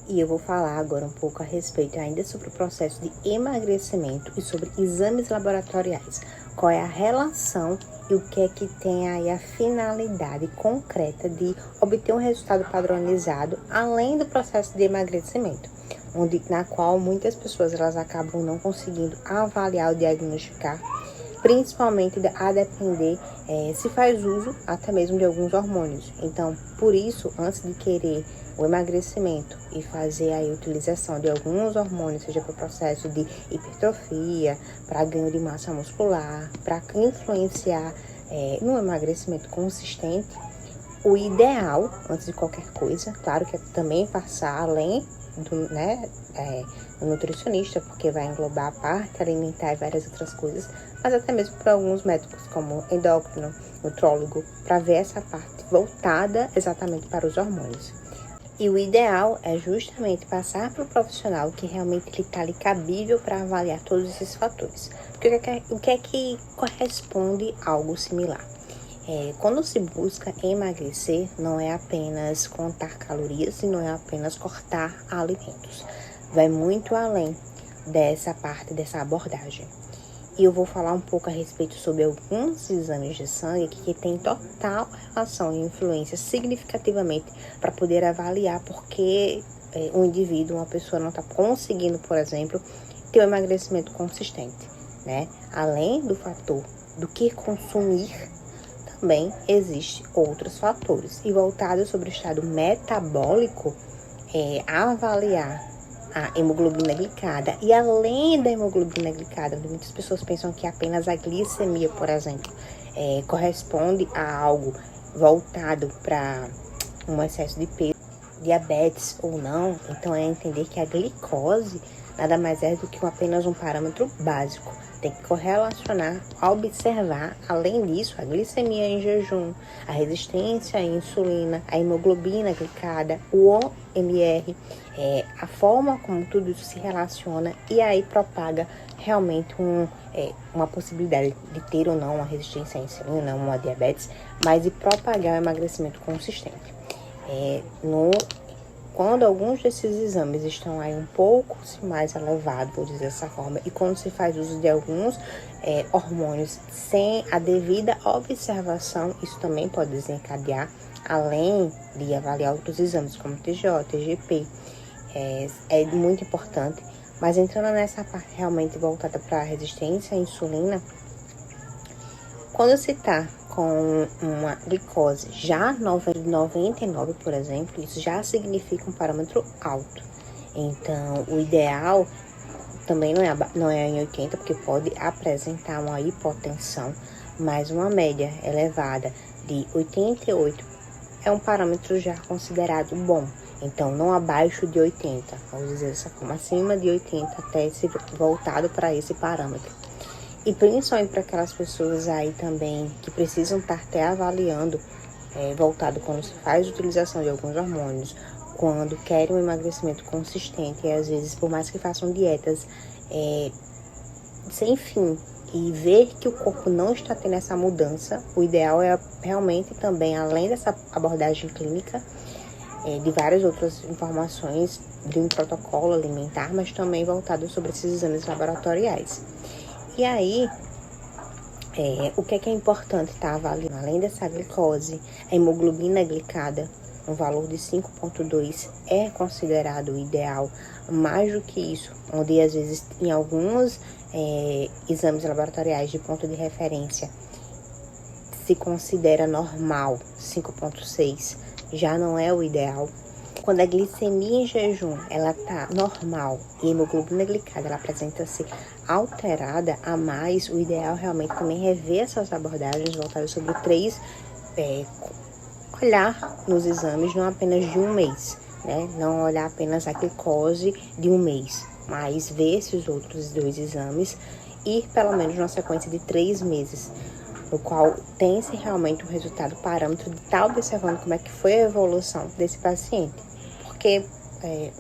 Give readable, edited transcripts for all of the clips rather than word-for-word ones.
E eu vou falar agora um pouco a respeito ainda sobre o processo de emagrecimento e sobre exames laboratoriais. Qual é a relação e o que é que tem aí a finalidade concreta de obter um resultado padronizado, além do processo de emagrecimento, na qual muitas pessoas elas acabam não conseguindo avaliar ou diagnosticar, principalmente a depender se faz uso até mesmo de alguns hormônios. Então, por isso, antes de querer o emagrecimento e fazer a utilização de alguns hormônios, seja para o processo de hipertrofia, para ganho de massa muscular, para influenciar no emagrecimento consistente, o ideal, antes de qualquer coisa, claro que é também passar além do nutricionista, porque vai englobar a parte alimentar e várias outras coisas, mas até mesmo para alguns médicos como endócrino, nutrólogo, para ver essa parte voltada exatamente para os hormônios. E o ideal é justamente passar para o profissional que realmente está ali cabível para avaliar todos esses fatores. Porque o que é que corresponde a algo similar? Quando se busca emagrecer, não é apenas contar calorias e não é apenas cortar alimentos. Vai muito além dessa parte, dessa abordagem. E eu vou falar um pouco a respeito sobre alguns exames de sangue que têm total relação e influência significativamente para poder avaliar porque um indivíduo, uma pessoa não está conseguindo, por exemplo, ter um emagrecimento consistente, né? Além do fator do que consumir, também existem outros fatores. E voltado sobre o estado metabólico, avaliar a hemoglobina glicada. E além da hemoglobina glicada, muitas pessoas pensam que apenas a glicemia, por exemplo, corresponde a algo voltado para um excesso de peso, diabetes ou não. Então é entender que a glicose nada mais é do que apenas um parâmetro básico. Tem que correlacionar, observar, além disso, a glicemia em jejum, a resistência à insulina, a hemoglobina glicada, o OMR, a forma como tudo isso se relaciona e aí propaga realmente uma possibilidade de ter ou não uma resistência à insulina, uma diabetes, mas de propagar o emagrecimento consistente. Quando alguns desses exames estão aí um pouco mais elevados, vou dizer dessa forma, e quando se faz uso de alguns hormônios sem a devida observação, isso também pode desencadear, além de avaliar outros exames como TGO, TGP, é muito importante. Mas entrando nessa parte realmente voltada para a resistência à insulina, quando se está com uma glicose já 99, por exemplo, isso já significa um parâmetro alto. Então, o ideal também não é em 80, porque pode apresentar uma hipotensão, mas uma média elevada de 88 é um parâmetro já considerado bom. Então, não abaixo de 80, vamos dizer dessa forma, acima de 80 até ser voltado para esse parâmetro. E principalmente para aquelas pessoas aí também que precisam estar até avaliando, voltado quando se faz utilização de alguns hormônios, quando querem um emagrecimento consistente e às vezes por mais que façam dietas sem fim e ver que o corpo não está tendo essa mudança, o ideal é realmente também, além dessa abordagem clínica, de várias outras informações de um protocolo alimentar, mas também voltado sobre esses exames laboratoriais. E aí, o que é importante estar avaliando? Além dessa glicose, a hemoglobina glicada, um valor de 5,2 é considerado o ideal. Mais do que isso, onde às vezes em alguns exames laboratoriais de ponto de referência se considera normal, 5,6, já não é o ideal. Quando a glicemia em jejum ela tá normal e a hemoglobina glicada ela apresenta-se alterada a mais, o ideal realmente também é rever essas abordagens voltadas sobre 3, olhar nos exames não apenas de um mês, né? Não olhar apenas a glicose de um mês, mas ver esses outros 2 exames e pelo menos numa sequência de 3 meses, no qual tem-se realmente um resultado parâmetro de estar observando como é que foi a evolução desse paciente. Porque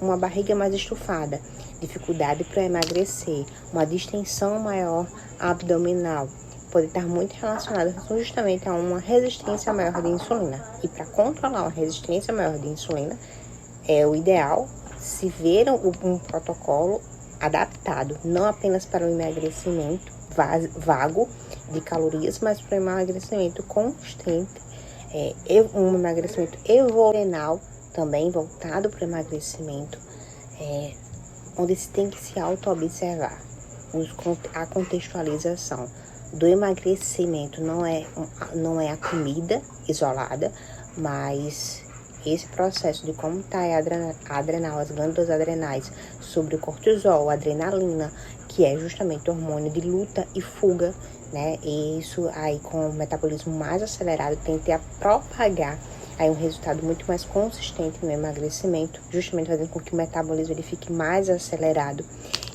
uma barriga mais estufada, dificuldade para emagrecer, uma distensão maior abdominal, pode estar muito relacionada justamente a uma resistência maior de insulina. E para controlar uma resistência maior de insulina, o ideal se ver um protocolo adaptado, não apenas para o emagrecimento vago de calorias, mas para o emagrecimento constante, um emagrecimento evolucional também voltado para o emagrecimento, onde se tem que se auto-observar. A contextualização do emagrecimento não é a comida isolada, mas esse processo de como está as glândulas adrenais sobre o cortisol, a adrenalina, que é justamente o hormônio de luta e fuga, né? E isso aí com o metabolismo mais acelerado tende a propagar aí um resultado muito mais consistente no emagrecimento, justamente fazendo com que o metabolismo ele fique mais acelerado.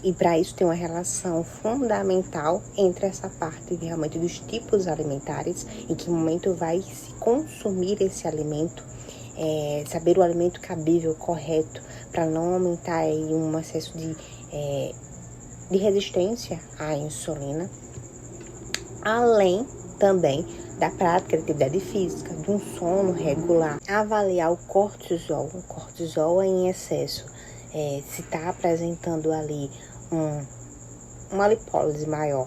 E para isso tem uma relação fundamental entre essa parte realmente dos tipos alimentares, em que momento vai se consumir esse alimento, saber o alimento cabível, correto, para não aumentar aí um excesso de resistência à insulina, além também da prática de atividade física, de um sono regular, avaliar o cortisol em excesso, se está apresentando ali uma lipólise maior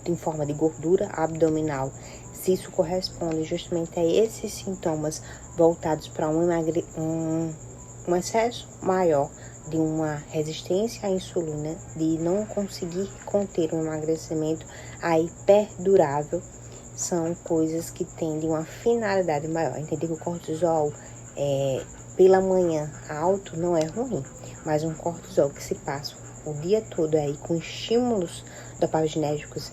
em forma de gordura abdominal, se isso corresponde justamente a esses sintomas voltados para um excesso maior de uma resistência à insulina, de não conseguir conter um emagrecimento aí perdurável, são coisas que tendem uma finalidade maior. Entender que o cortisol pela manhã alto não é ruim, mas um cortisol que se passa o dia todo aí com estímulos dopaminérgicos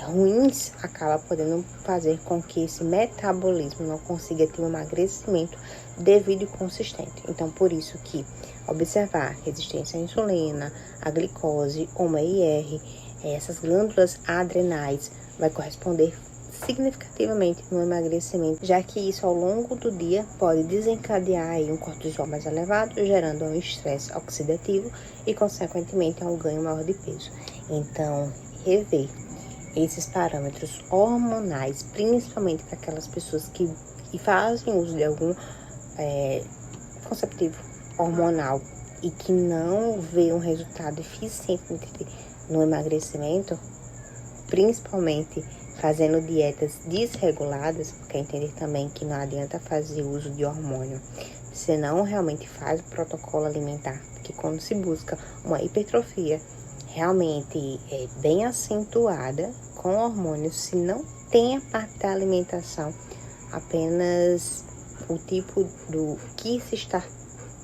ruins, acaba podendo fazer com que esse metabolismo não consiga ter um emagrecimento devido e consistente. Então, por isso que observar resistência à insulina, a glicose, o HMR, essas glândulas adrenais vai corresponder significativamente no emagrecimento, já que isso ao longo do dia pode desencadear aí um cortisol mais elevado, gerando um estresse oxidativo e, consequentemente, um ganho maior de peso. Então, rever esses parâmetros hormonais, principalmente para aquelas pessoas que fazem uso de algum contraceptivo hormonal e que não vê um resultado eficiente no emagrecimento, principalmente fazendo dietas desreguladas, porque entender também que não adianta fazer uso de hormônio se não realmente faz o protocolo alimentar, porque quando se busca uma hipertrofia realmente bem acentuada com hormônios, se não tem a parte da alimentação, apenas o tipo do que se está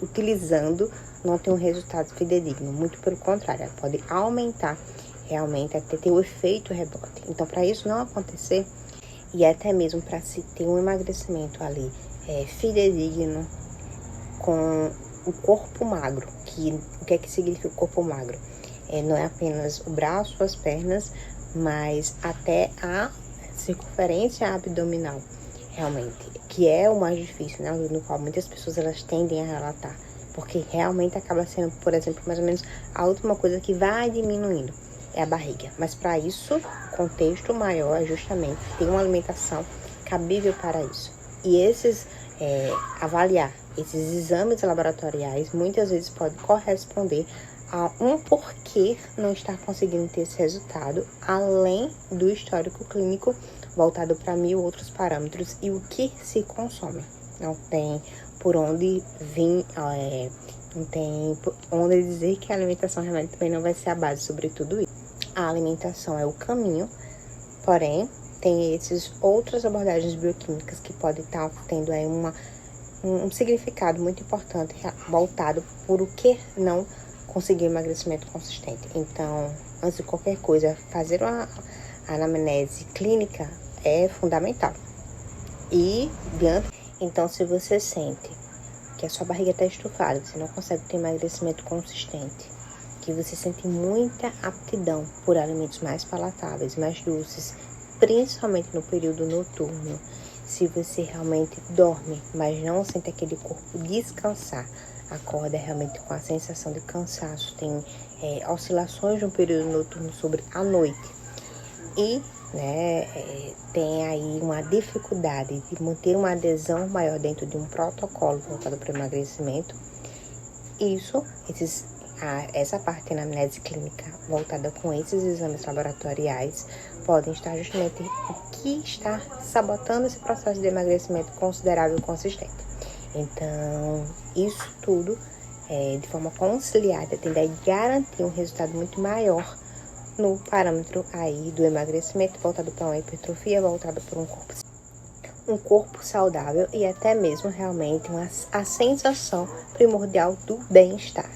utilizando não tem um resultado fidedigno, muito pelo contrário, ela pode aumentar realmente até ter o efeito rebote. Então, para isso não acontecer, e até mesmo para se ter um emagrecimento ali fidedigno com o corpo magro, o que é que significa o corpo magro? Não é apenas o braço, as pernas, mas até a circunferência abdominal, realmente, que é o mais difícil, né? No qual muitas pessoas elas tendem a relatar, porque realmente acaba sendo, por exemplo, mais ou menos a última coisa que vai diminuindo é a barriga. Mas para isso, o contexto maior é justamente ter uma alimentação cabível para isso. E avaliar esses exames laboratoriais muitas vezes pode corresponder a um porquê não estar conseguindo ter esse resultado, além do histórico clínico voltado para 1000 outros parâmetros e o que se consome. Não tem por onde vir, não tem por onde dizer que a alimentação realmente também não vai ser a base sobre tudo isso. A alimentação é o caminho, porém, tem essas outras abordagens bioquímicas que podem estar tendo aí um significado muito importante voltado por o que não conseguir emagrecimento consistente. Então, antes de qualquer coisa, fazer uma anamnese clínica é fundamental. Então, se você sente que a sua barriga está estufada, você não consegue ter emagrecimento consistente, que você sente muita aptidão por alimentos mais palatáveis, mais doces, principalmente no período noturno, se você realmente dorme, mas não sente aquele corpo descansar, acorda realmente com a sensação de cansaço, tem oscilações no período noturno sobre a noite e tem aí uma dificuldade de manter uma adesão maior dentro de um protocolo voltado para o emagrecimento, essa parte de anamnese clínica voltada com esses exames laboratoriais podem estar justamente o que está sabotando esse processo de emagrecimento considerável e consistente. Então, isso tudo, de forma conciliada, tende a garantir um resultado muito maior no parâmetro aí do emagrecimento, voltado para uma hipertrofia, voltado para um corpo saudável e até mesmo realmente a sensação primordial do bem-estar.